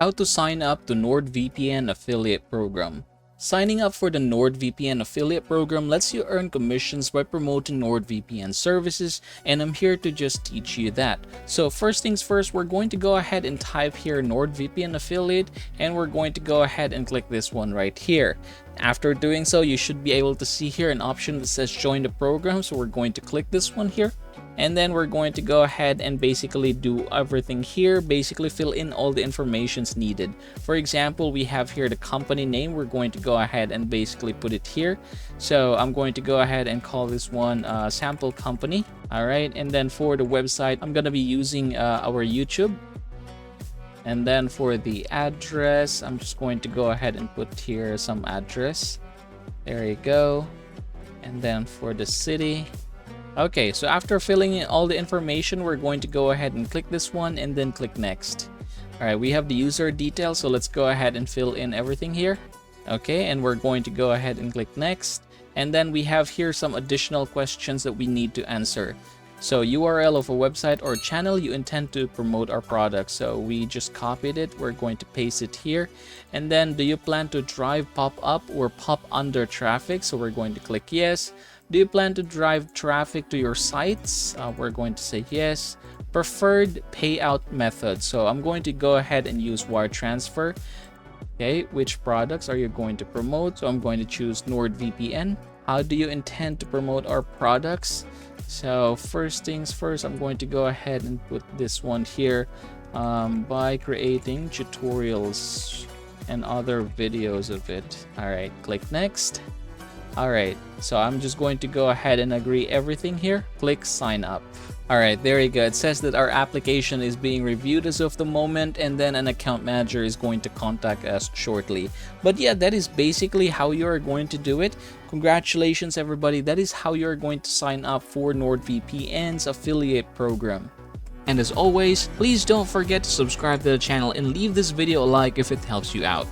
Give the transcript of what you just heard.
How to sign up to NordVPN affiliate program. Signing up for the NordVPN affiliate program lets you earn commissions by promoting NordVPN services, and I'm here to just teach you that. So first things first, we're going to go ahead and type here NordVPN affiliate, and we're going to go ahead and click this one right here. After doing so, you should be able to see here an option that says join the program, so we're going to click this one here. And then we're going to go ahead and basically do everything here, basically fill in all the informations needed. For example, we have here the company name. We're going to go ahead and basically put it here. So I'm going to go ahead and call this one sample company. All right. And then for the website, I'm going to be using our YouTube. And then for the address, I'm just going to go ahead and put here some address. There you go. And then for the city. Okay, so after filling in all the information, we're going to go ahead and click this one and then click next. All right, we have the user details, so let's go ahead and fill in everything here. Okay, and we're going to go ahead and click next. And then we have here some additional questions that we need to answer. So URL of a website or channel you intend to promote our product. So we just copied it. We're going to paste it here. And then do you plan to drive pop up or pop under traffic? So we're going to click yes. Do you plan to drive traffic to your sites? We're going to say yes. Preferred payout method. So I'm going to go ahead and use wire transfer. Okay, which products are you going to promote? So I'm going to choose NordVPN. How do you intend to promote our products? So first things first, I'm going to go ahead and put this one here by creating tutorials and other videos of it. All right, click next. All right, so I'm just going to go ahead and agree everything here. Click sign up. All right, there you go. It says that our application is being reviewed as of the moment, and then an account manager is going to contact us shortly. But yeah, that is basically how you are going to do it. Congratulations, everybody. That is how you're going to sign up for NordVPN's affiliate program. And as always, please don't forget to subscribe to the channel and leave this video a like if it helps you out.